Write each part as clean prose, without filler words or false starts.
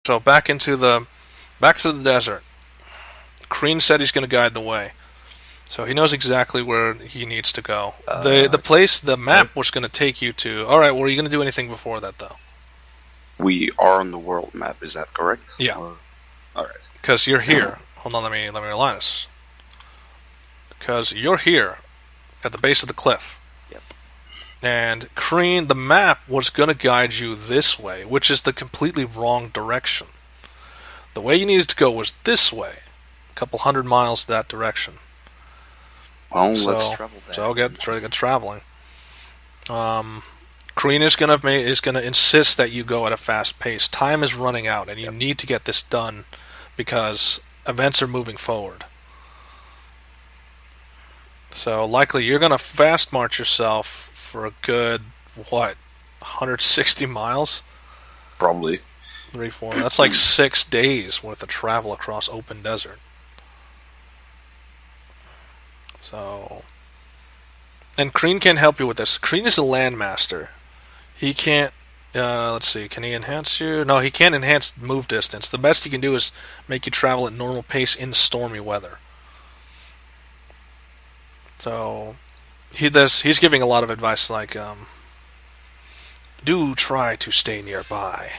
So back to the desert. Kreen said he's going to guide the way, so he knows exactly where he needs to go. The map was going to take you to. All right, were you going to do anything before that though? We are on the world map. Is that correct? Yeah. All right. Because you're here. Hold on, let me align us. Because you're here, at the base of the cliff. Yep. And Kreen, the map was going to guide you this way, which is the completely wrong direction. The way you needed to go was this way, a couple 100 miles that direction. Well, let's travel there. So I'll get traveling. Kreen is gonna insist that you go at a fast pace. Time is running out, and you need to get this done because events are moving forward. So likely you're gonna fast march yourself for a good 160 miles? Probably. 3-4. That's like 6 days worth of travel across open desert. So, and Kreen can't help you with this. Kreen is a landmaster. He can't. Let's see. Can he enhance you? No, he can't enhance move distance. The best he can do is make you travel at normal pace in stormy weather. So, he's giving a lot of advice like, do try to stay nearby.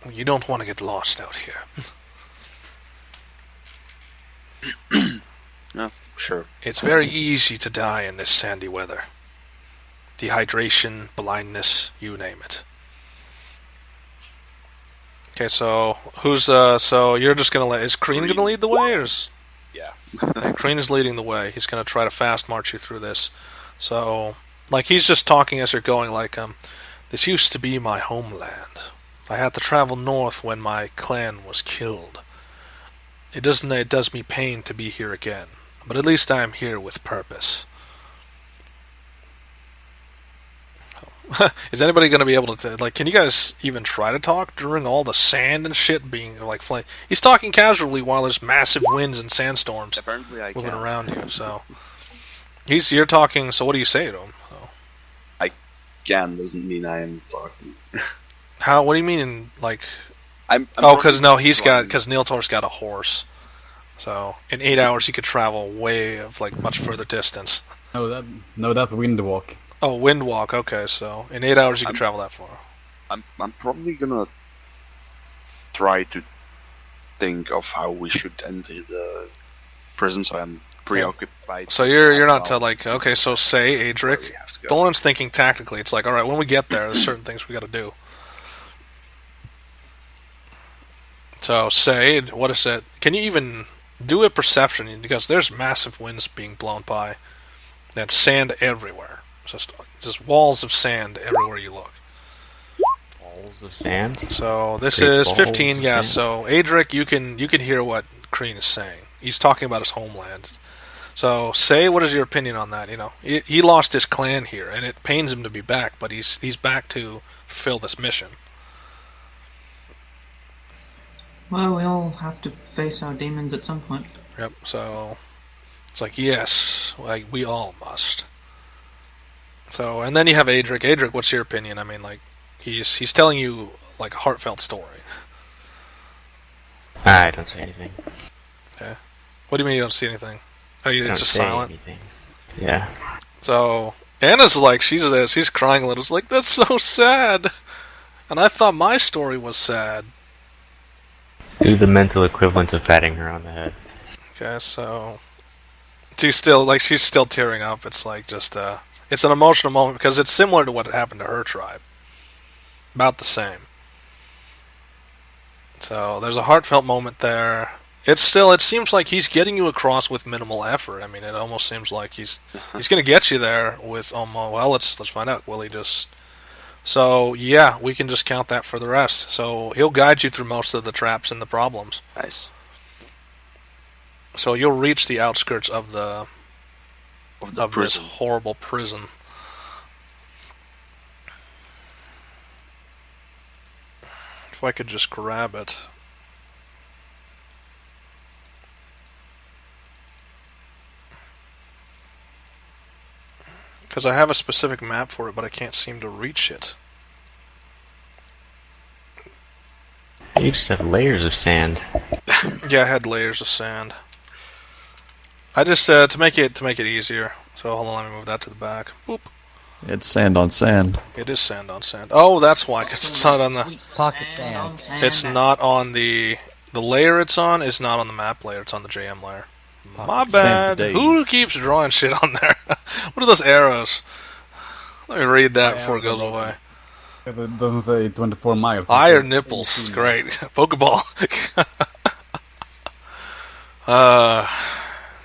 You don't want to get lost out here. No, sure. It's very easy to die in this sandy weather. Dehydration, blindness, you name it. Okay, so so you're just gonna is Kreen gonna lead the way, or is... Yeah. Okay, Kreen is leading the way. He's gonna try to fast march you through this. So, like, he's just talking as you're going, like, this used to be my homeland. I had to travel north when my clan was killed. It does me pain to be here again, but at least I am here with purpose. Is anybody going to be able to, like, can you guys even try to talk during all the sand and shit being, like, flying? He's talking casually while there's massive winds and sandstorms moving around you, so. You're talking, so what do you say to him? So. I can doesn't mean I am talking. What do you mean, like... because Niltaor's got a horse. So, in 8 hours he could travel much further distance. No, that's Windwalk. Oh, Windwalk, okay, so in 8 hours you can travel that far. I'm probably gonna try to think of how we should enter the prison, so I'm preoccupied. So you're not okay, so say, Adrik, Thorin's thinking tactically. It's like, alright, when we get there's certain things we gotta do. So say, what is it? Can you even do a perception? Because there's massive winds being blown by. And sand everywhere. Just walls of sand everywhere you look. Walls of sand? So this is 15, yeah. So Adrik, you can hear what Kreen is saying. He's talking about his homeland. So say, what is your opinion on that? You know, he lost his clan here, and it pains him to be back, but he's back to fulfill this mission. Well, we all have to face our demons at some point. Yep, so it's like, yes, like, we all must. So, and then you have Adrik. Adrik, what's your opinion? I mean, like, he's telling you, like, a heartfelt story. I don't say anything. Okay. What do you mean you don't see anything? Oh, you're just silent? Anything. Yeah. So, Anna's like, she's crying a little. It's like, that's so sad. And I thought my story was sad. Do the mental equivalent of patting her on the head. Okay, so she's still tearing up. It's like just it's an emotional moment because it's similar to what happened to her tribe. About the same. So there's a heartfelt moment there. It seems like he's getting you across with minimal effort. I mean, it almost seems like he's going to get you there with well, let's find out. Will he just... So, yeah, we can just count that for the rest. So, he'll guide you through most of the traps and the problems. Nice. So, you'll reach the outskirts of this horrible prison. If I could just grab it. Because I have a specific map for it, but I can't seem to reach it. you just have layers of sand. Yeah, I had layers of sand. I just to make it easier. So hold on, let me move that to the back. Boop. It's sand on sand. It is sand on sand. Oh, that's why, because it's not on the. Pocket sand. It's not on the layer. It's on is not on the map layer. It's on the JM layer. My bad. Who keeps drawing shit on there? What are those arrows? Let me read that before it goes away. It doesn't say 24 miles. Iron nipples. Great. Pokeball.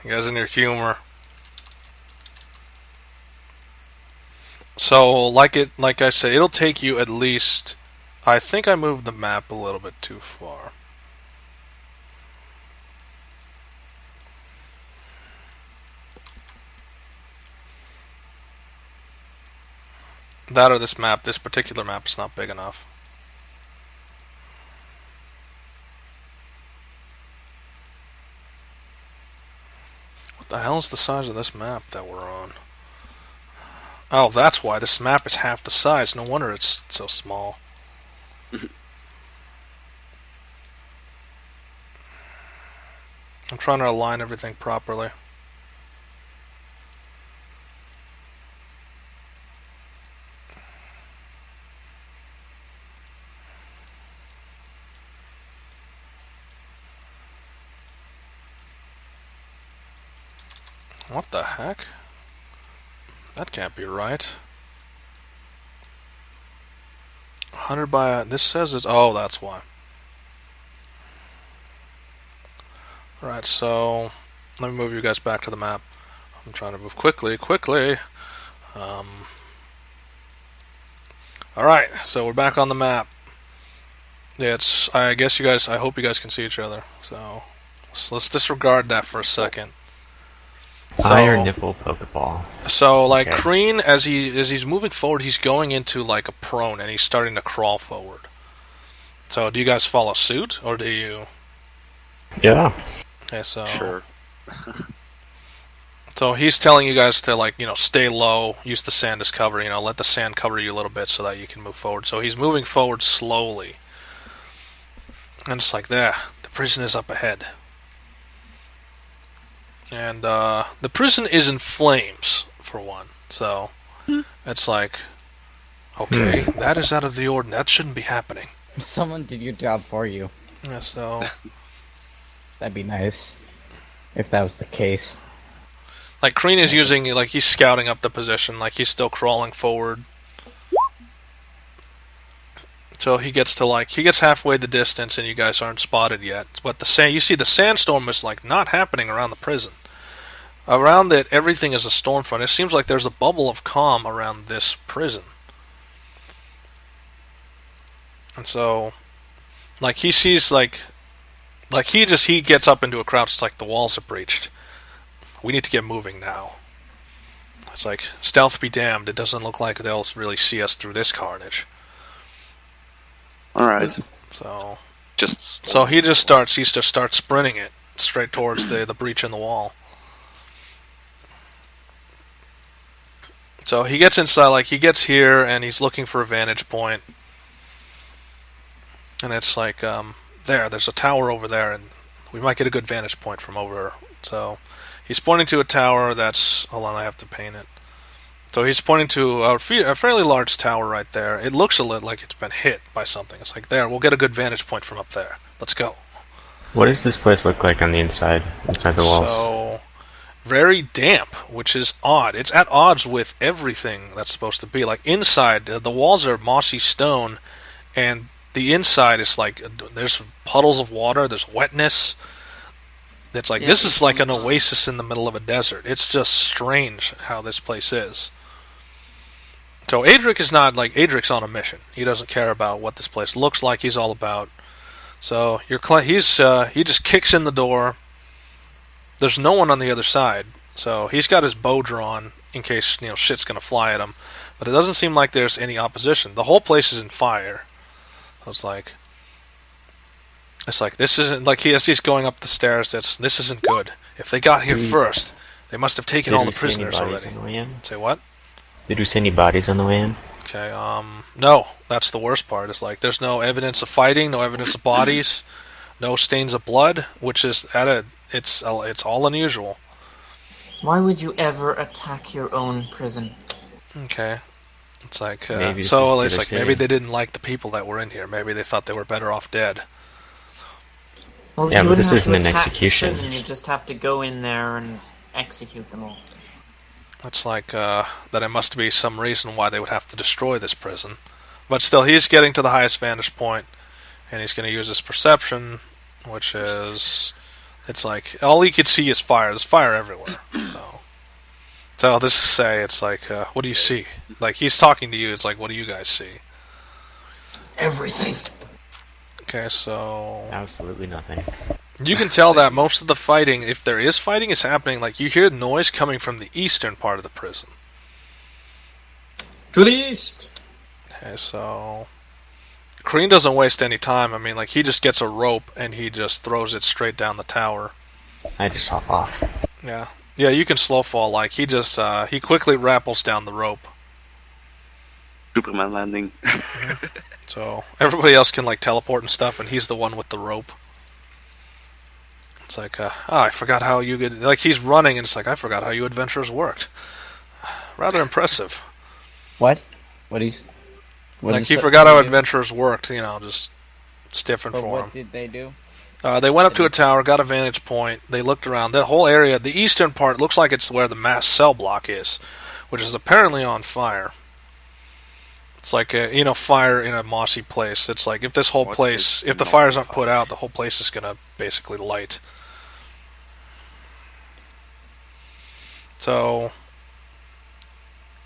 You guys in your humor. So, like I said, it'll take you at least. I think I moved the map a little bit too far. That or this map. This particular map is not big enough. What the hell is the size of this map that we're on? Oh, that's why. This map is half the size. No wonder it's so small. I'm trying to align everything properly. What the heck? That can't be right. 100 by... This says it's... Oh, that's why. Alright, so... Let me move you guys back to the map. I'm trying to move quickly. Alright, so we're back on the map. Yeah, it's... I guess you guys... I hope you guys can see each other. So... Let's disregard that for a second. Iron nipple Pokeball. So, like, Okay. Kreen, as he's moving forward, he's going into, like, a prone, and he's starting to crawl forward. So, do you guys follow suit, or do you... Yeah. Okay, so... Sure. So, he's telling you guys to, like, stay low, use the sand as cover, let the sand cover you a little bit so that you can move forward. So, he's moving forward slowly. And it's like, there, the prison is up ahead. And the prison is in flames, for one. So, it's like, okay, that is out of the ordinary. That shouldn't be happening. Someone did your job for you. Yeah, so... That'd be nice. If that was the case. Like, Kreen is using, like, he's scouting up the position. Like, he's still crawling forward. So he gets to, like, he gets halfway the distance and you guys aren't spotted yet. But you see the sandstorm is, like, not happening around the prison. Around it, everything is a storm front. It seems like there's a bubble of calm around this prison. And so, like, he sees, like he gets up into a crouch. It's like the walls are breached. We need to get moving now. It's like, stealth be damned. It doesn't look like they'll really see us through this carnage. Alright. So So he just starts sprinting it straight towards the breach in the wall. So he gets inside, like, he gets here and he's looking for a vantage point. And it's like, there's a tower over there and we might get a good vantage point from over. So he's pointing to a tower that's, hold on, I have to paint it. So he's pointing to a fairly large tower right there. It looks a little like it's been hit by something. It's like, there, we'll get a good vantage point from up there. Let's go. What does this place look like on the inside the walls? So, very damp, which is odd. It's at odds with everything that's supposed to be. Like, inside, the walls are mossy stone, and the inside is like, there's puddles of water, there's wetness. It's like, this is like an oasis in the middle of a desert. It's just strange how this place is. So Adrik is not, like, Adrik's on a mission. He doesn't care about what this place looks like. He's all about. So he just kicks in the door. There's no one on the other side. So he's got his bow drawn in case, shit's gonna fly at him. But it doesn't seem like there's any opposition. The whole place is in fire. So it's like this isn't, like, he's going up the stairs. This isn't good. If they got here first, they must have taken all the prisoners already. On the way in? Say what? Did we see any bodies on the way in? Okay, no, that's the worst part. It's like there's no evidence of fighting, no evidence of bodies, no stains of blood, which is it's all unusual. Why would you ever attack your own prison? Okay, it's like Maybe it's so just it's like city. maybe they didn't like the people that were in here. Maybe they thought they were better off dead. Well, Yeah, you but wouldn't this have isn't to an attack execution. the prison. You just have to go in there and execute them all. It's like that it must be some reason why they would have to destroy this prison. But still, he's getting to the highest vantage point, and he's going to use his perception, which is... It's like, all he could see is fire. There's fire everywhere. So this is say, it's like, what do you see? Like, he's talking to you, it's like, what do you guys see? Everything. Okay, so... Absolutely nothing. You can tell that most of the fighting, if there is fighting, is happening, like, you hear noise coming from the eastern part of the prison. To the east! Okay, so... Kreen doesn't waste any time. I mean, like, he just gets a rope, and he just throws it straight down the tower. I just hop off. Yeah. Yeah, you can slow fall, like, he just, he quickly rappels down the rope. Superman landing. So, everybody else can, like, teleport and stuff, and he's the one with the rope. It's like, I forgot how you could... Like, he's running, and it's like, I forgot how you adventurers worked. Rather impressive. What? What he's... What Like, is he that forgot how to do? adventurers worked, you know, just... It's different But for what him. did they do? They went up to a tower, got a vantage point, they looked around. That whole area, the eastern part, looks like it's where the mass cell block is, which is apparently on fire. It's like, fire in a mossy place. It's like, if this whole What place... is If the not fires aren't fire? put out, the whole place is gonna basically light. So...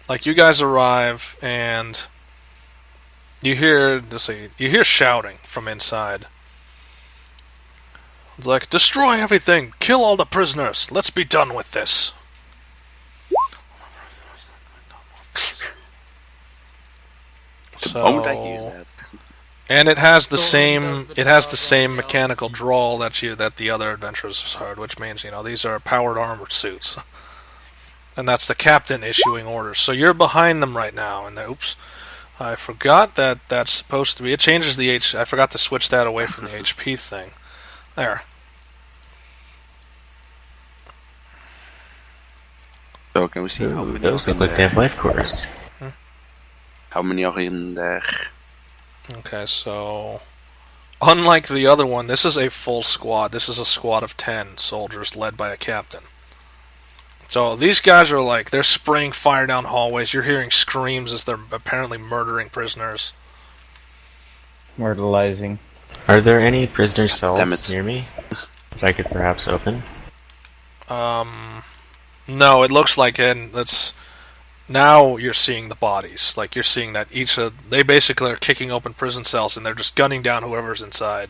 Like, you guys arrive, and... You hear shouting from inside. It's like, destroy everything! Kill all the prisoners! Let's be done with this! The moment I hear that. And it has the Thorin same does the job mechanical else. drawl that the other adventurers heard, which means, these are powered armored suits. And that's the captain issuing orders. So you're behind them right now, and oops. I forgot that that's supposed to be... It changes the I forgot to switch that away from the HP thing. There. So can we see how Ooh, many those are look in like they there? have life quarters. How many are in there? Okay, so... Unlike the other one, this is a full squad. This is a squad of 10 soldiers led by a captain. So these guys are like, they're spraying fire down hallways. You're hearing screams as they're apparently murdering prisoners. Myrtleizing. Are there any prisoner cells Damn it. near me that I could perhaps open? No, it looks like now you're seeing the bodies. Like, you're seeing that they basically are kicking open prison cells and they're just gunning down whoever's inside.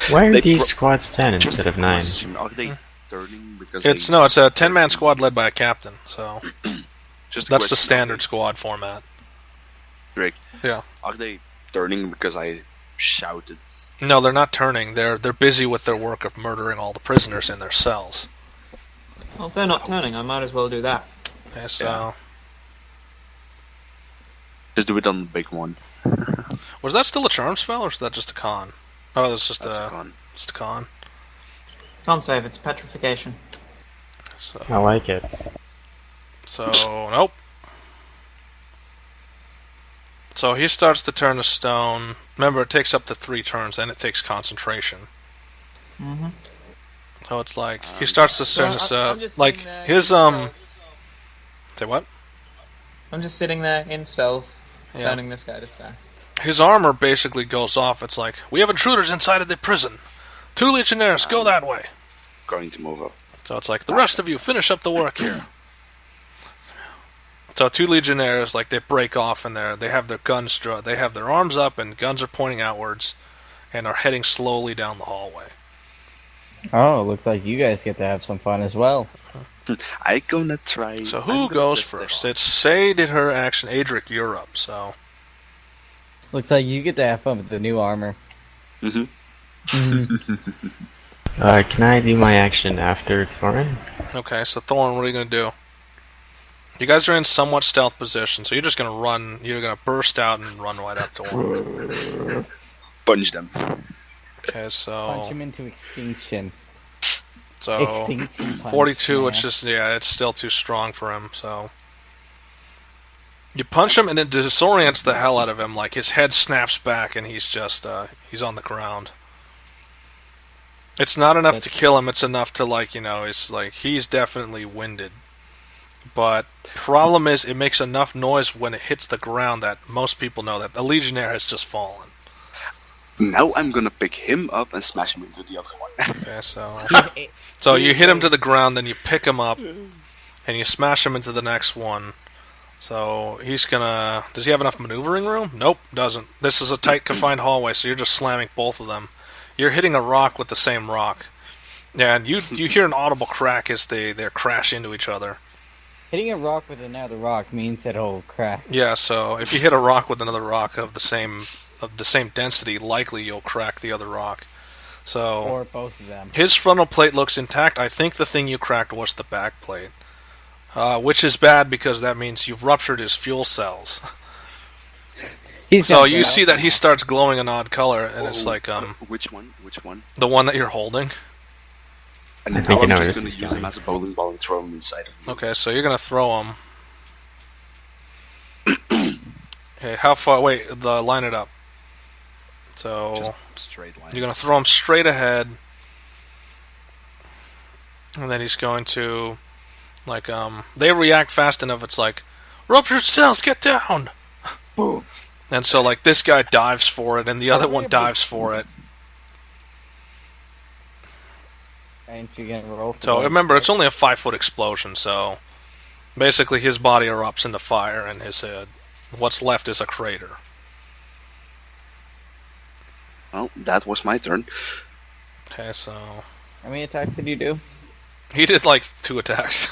Why are They these pro- squads 10 Just instead of a 9? question, are they turning because It's they... a 10-man squad led by a captain, so Just a that's the question, standard squad format. Drake. Yeah. Are they turning because I shouted? No, they're not turning. They're busy with their work of murdering all the prisoners in their cells. Well, if they're not turning, I might as well do that. Okay, so Yeah. Just do it on the big one. was that still a charm spell or is that just a con? Oh, that's just That's a fun. con. Can't save, it's petrification. So I like it. Nope. So he starts to turn to stone. Remember, it takes up to 3 turns, and it takes concentration. Mm-hmm. So it's like he starts to turn this up. Like his Say what? I'm just sitting there in stealth, Yeah. turning this guy to stone. His armor basically goes off. It's like, we have intruders inside of the prison. 2 legionnaires, go that way. Going to move up. So it's like, the rest of you, finish up the work here. So 2 legionnaires, like, they break off and they have their guns drawn. They have their arms up and guns are pointing outwards and are heading slowly down the hallway. Oh, looks like you guys get to have some fun as well. I gonna try. So I'm who gonna goes test it first? out. It's Say did her action. Adrik, you're up. So Looks like you get to have fun with the new armor. Mhm. Can I do my action after Thorin? okay. So Thorin, what are you gonna do? You guys are in somewhat stealth position, so you're just gonna run. You're gonna burst out and run right up to one. Punch them. Okay, so Punch him into extinction. So Extinction punch, 42, man. which is it's still too strong for him. So you punch him, and it disorients the hell out of him. Like his head snaps back, and he's just he's on the ground. It's not enough to kill him. It's enough to it's like he's definitely winded. But problem is, it makes enough noise when it hits the ground that most people know that the Legionnaire has just fallen. Now I'm gonna pick him up and smash him into the other one. Okay, so you hit him to the ground, then you pick him up, and you smash him into the next one. So he's gonna... Does he have enough maneuvering room? Nope, doesn't. This is a tight, confined hallway, so you're just slamming both of them. You're hitting a rock with the same rock. Yeah, and you hear an audible crack as they crash into each other. Hitting a rock with another rock means that it'll crack. Yeah, so if you hit a rock with another rock of the same density, likely you'll crack the other rock. So Or both of them. his frontal plate looks intact. I think the thing you cracked was the back plate, which is bad because that means you've ruptured his fuel cells. So you see that he starts glowing an odd color, and it's like Which one? Which one? the one that you're holding. And I now think I I'm know just where gonna this is use him going. as a bowling ball and throw him inside of me. Okay, so you're gonna throw him. Okay, how far? Wait, line it up. So Just straight line. you're gonna throw him straight ahead, and then he's going to, they react fast enough. It's like, ruptured cells, get down! Boom. And so, this guy dives for it, and the other one dives for it. Ain't you gonna roll for So that? remember, it's only a 5-foot explosion. So basically, his body erupts into fire, and his what's left is a crater. Well, that was my turn. Okay, so How many attacks did you do? he did 2 attacks.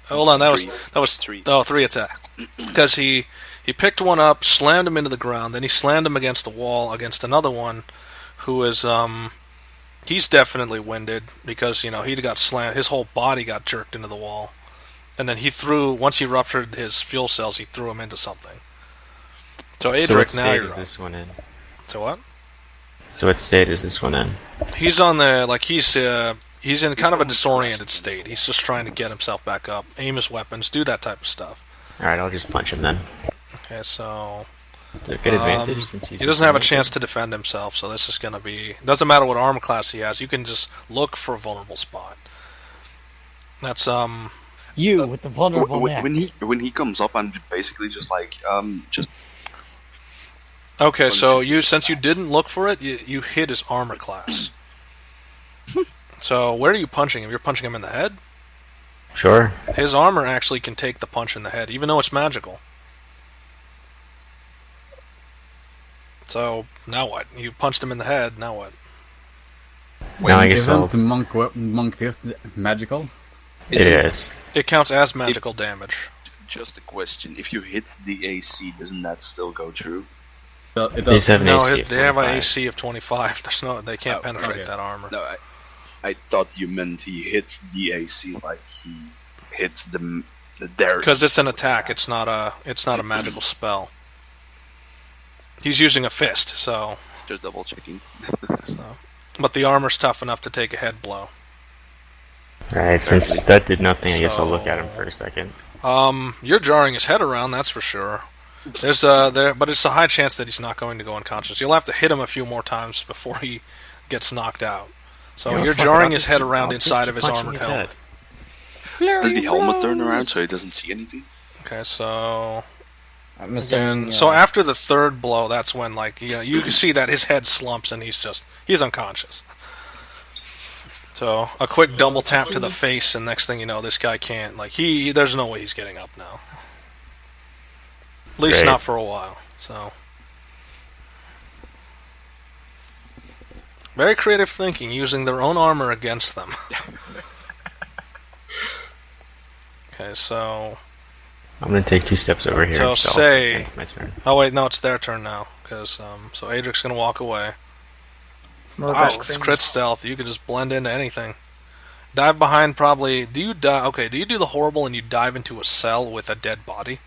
Hold on, that was 3. Oh, 3 attacks. Because he picked one up, slammed him into the ground, then he slammed him against the wall against another one, who is he's definitely winded because he got slammed. His whole body got jerked into the wall, and then once he ruptured his fuel cells, he threw him into something. So Adrik, So what now state you're is up. this one in? So what? So what state is this one in? He's on the he's in kind of a disoriented state. He's just trying to get himself back up, aim his weapons, do that type of stuff. Alright, I'll just punch him then. Okay, so Is it a good advantage since he's he doesn't have a disoriented? chance to defend himself, so this is going to be... Doesn't matter what armor class he has, you can just look for a vulnerable spot. That's, You with the vulnerable neck. When he comes up, I'm basically just just Okay, so since you didn't look for it, you hit his armor class. So where are you punching him? You're punching him in the head? Sure. His armor actually can take the punch in the head, even though it's magical. So, now what? You punched him in the head, now what? Now I guess I'll... Isn't monk fist magical? It is. It counts as magical damage. just a question. If you hit the AC, doesn't that still go through? Well, it They does. have an No, AC of they have an 25. AC of 25. They can't Oh, penetrate okay. that armor. No, I thought you meant he hit the AC like he hit the there. Because it's an attack. It's not a magical spell. He's using a fist, so. Just double checking. But the armor's tough enough to take a head blow. Alright, since that did nothing, I guess I'll look at him So- for a second. You're jarring his head around, that's for sure. But it's a high chance that he's not going to go unconscious. You'll have to hit him a few more times before he gets knocked out. So You know, you're fuck it, jarring I'll his just head keep- around I'll just inside keep of his punching armored his helmet. head. Does the helmet turn around so he doesn't see anything? Okay, so I'm assuming, again, so after the third blow, that's when you can see that his head slumps and he's unconscious. So a quick double tap to the face, and next thing you know, this guy can't. There's no way he's getting up now. At least Great. not for a while. So very creative thinking, using their own armor against them. Okay, so I'm gonna take 2 steps over here So and stall. say- It's my turn. oh wait, no, it's their turn now. Because so Adrik's gonna walk away. Well, Wow, that it's thing- crit stealth. You can just blend into anything. Dive behind probably... Do you dive... Okay, do you do the horrible and you dive into a cell with a dead body?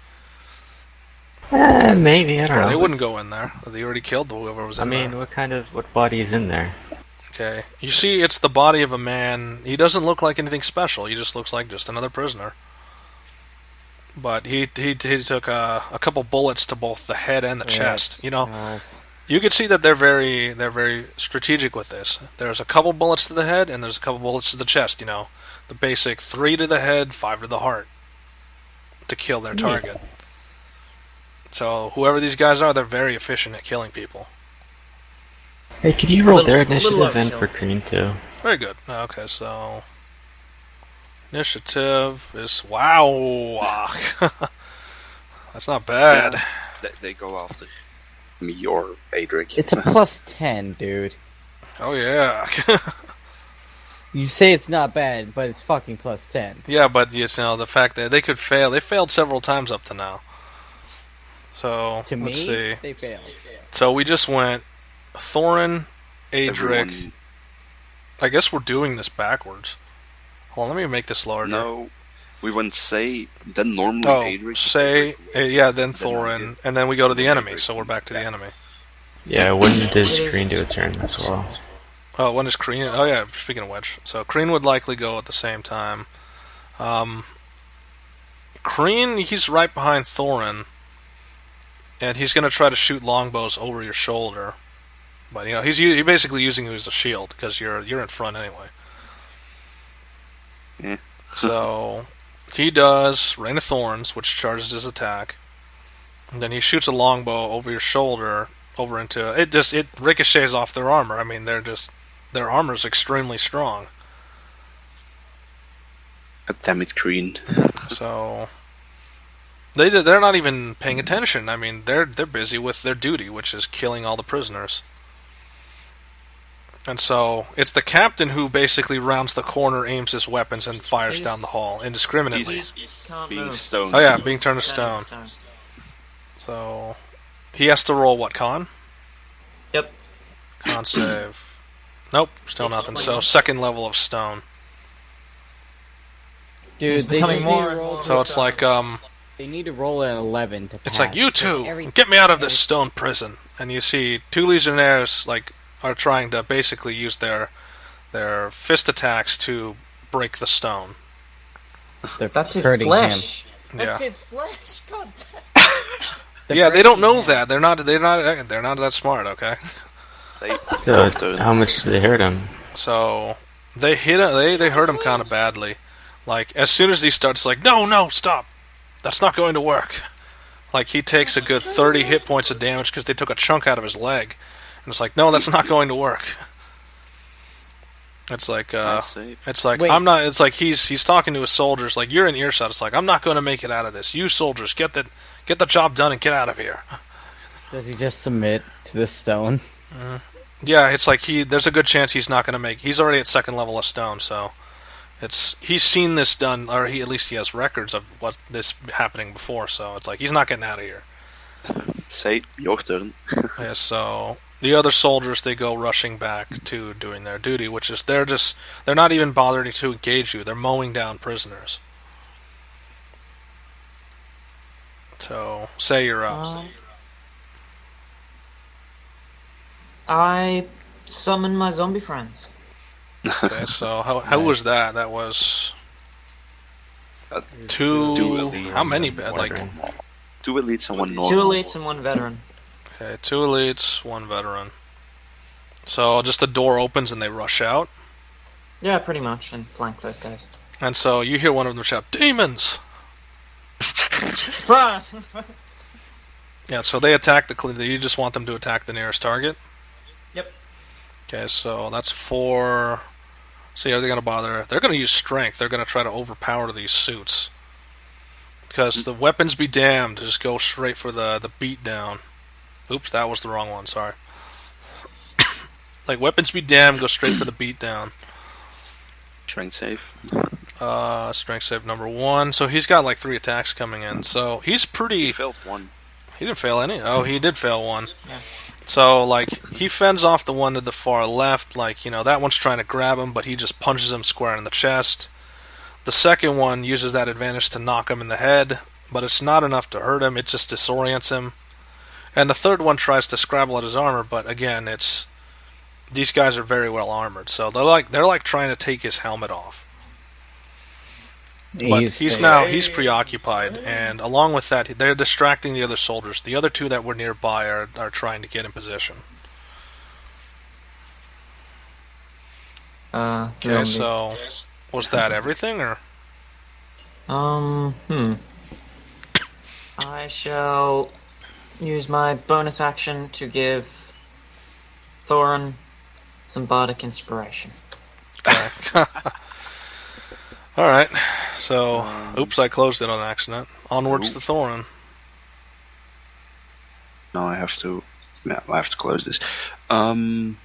Maybe, I don't know. They wouldn't go in there. They already killed whoever was in there. What body is in there? Okay. You see, it's the body of a man. He doesn't look like anything special. He just looks like just another prisoner. But he took a couple bullets to both the head and the chest. You know, you can see that they're very strategic with this. There's a couple bullets to the head and there's a couple bullets to the chest. You know, the basic 3 to the head, 5 to the heart to kill their target. So whoever these guys are, they're very efficient at killing people. Hey, could you roll their initiative in for Crean too? Very good. Okay, so initiative is wow. That's not bad. Yeah, they go after me or Adrik. It's a +10, dude. Oh yeah. You say it's not bad, but it's fucking +10. Yeah, but you know the fact that they could fail. They failed several times up to now. So To let's me, see. they failed. So we just went Thorin, Adrik. Everyone... I guess we're doing this backwards. Hold on, let me make this larger. No, we went Say, then normally Adrik. Say, yeah, then Thorin, and then we go to the enemy, so we're back to the enemy. Yeah, when does Crean do a turn as well? Oh, when is Crean? Oh yeah, speaking of which. So Crean would likely go at the same time. Crean, he's right behind Thorin, and he's going to try to shoot longbows over your shoulder. But, you know, he's basically using you as a shield, because you're in front anyway. Yeah. So, he does Rain of Thorns, which charges his attack. And then he shoots a longbow over your shoulder, over into... It ricochets off their armor. I mean, their armor's extremely strong. Damn it, Crean. So... They're not even paying attention. I mean, they're busy with their duty, which is killing all the prisoners. And so, it's the captain who basically rounds the corner, aims his weapons, and fires down the hall indiscriminately. He's being stoned. Oh yeah, being turned to stone. So, he has to roll what, con? Yep. Con save. Nope, still nothing. So, second level of stone. Dude, they just need to roll. So it's like, They need to roll an 11 to pass. it's like, you two, get me out of this stone prison. And you see 2 legionnaires, like, are trying to basically use their fist attacks to break the stone. That's his hurting flesh. him. That's Yeah. his flesh. God damn. Yeah, they don't know that. They're not that smart, okay? So, how much did they hurt him? So they hit him, they hurt him kind of badly. Like, as soon as he starts, like, no, stop. That's not going to work. Like, he takes a good 30 hit points of damage because they took a chunk out of his leg. And it's like, no, that's not going to work. It's like, Wait. I'm not, it's like he's talking to his soldiers, like, you're in earshot. It's like, I'm not going to make it out of this. You soldiers, get the job done and get out of here. Does he just submit to the stone? Yeah, it's like there's a good chance he's not going to make, he's already at second level of stone, so he's seen this done, or at least he has records of what this happening before, so it's like, he's not getting out of here. Say, your turn. Yeah, so the other soldiers, they go rushing back to doing their duty, which is they're not even bothering to engage you. They're mowing down prisoners. So, say you're up. I summon my zombie friends. Okay, so how was that? That was two. elites, How many? Like 2 elites and 1 normal. 2 elites and 1 veteran. okay, 2 elites, 1 veteran. So just the door opens and they rush out, Yeah, pretty much, and flank those guys. and so you hear one of them shout, "Demons!" Bruh! Yeah, so they attack you just want them to attack the nearest target? Yep. Okay, so that's 4. See, are they going to bother? They're going to use strength. They're going to try to overpower these suits. Because the weapons be damned, just go straight for the beat down. Oops, that was the wrong one, sorry. Like, weapons be damned, go straight for the beat down. Strength save. Strength save number 1. So he's got like 3 attacks coming in. So he's pretty... He failed 1. He didn't fail any. Oh, he did fail 1. Yeah. So, like, he fends off the one to the far left, like, you know, that one's trying to grab him, but he just punches him square in the chest. The second one uses that advantage to knock him in the head, but it's not enough to hurt him, it just disorients him. And the third one tries to scrabble at his armor, but again, it's... These guys are very well armored, so they're like trying to take his helmet off. But he's preoccupied, and along with that, they're distracting the other soldiers. The other two that were nearby are trying to get in position. Okay, so was that everything, or? I shall use my bonus action to give Thorin some bardic inspiration. Okay. Alright, so, oops, I closed it on accident. Onwards to Thorin. Now I have to close this. I'm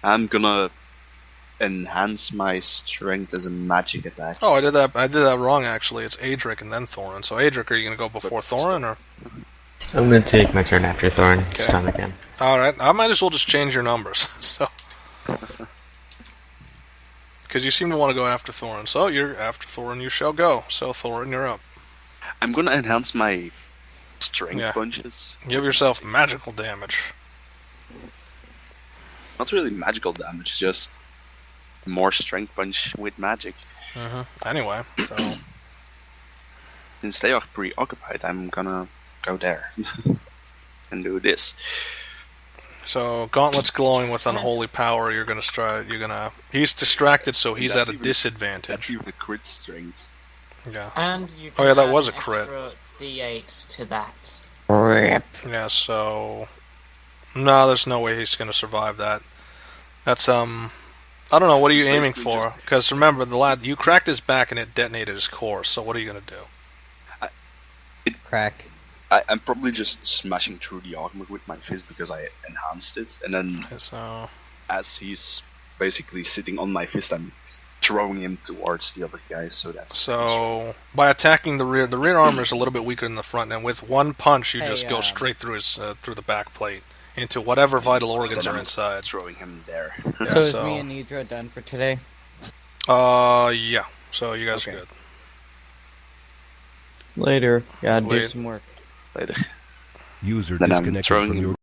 gonna enhance my strength as a magic attack. Oh, I did that wrong, actually. It's Adrik and then Thorin. So, Adrik, are you gonna go before Thorin, or? I'm gonna take my turn after Thorin. Okay. Stun again. Alright, I might as well just change your numbers, so... Because you seem to want to go after Thorin. So, you're after Thorin, you shall go. So, Thorin, you're up. I'm gonna enhance my strength punches. Give yourself magical damage. Not really magical damage, just more strength punch with magic. Anyway, so... Since they are preoccupied, I'm gonna go there and do this. So, Gauntlet's glowing with unholy power. You're gonna. He's distracted, so he's at a disadvantage. That's even a crit strength. Yeah. And you can Oh yeah, that add was a an crit. extra D8 to that. Rip. Yeah. So, no, there's no way he's gonna survive that. That's I don't know. What are you It's aiming basically for? Because remember, the lad, you cracked his back and it detonated his core. So what are you gonna do? Crack. I'm probably just smashing through the armor with my fist because I enhanced it, and then So, as he's basically sitting on my fist, I'm throwing him towards the other guy. So by attacking the rear armor is a little bit weaker than the front, and with one punch, you Hey, just go straight through his through the back plate into whatever vital organs then are I'm inside. throwing him there. Yeah, So is me and Nidra done for today? Yeah. So you guys are good. Later. Gotta do Later. some work. Later. User Then I'm disconnected throwing from him your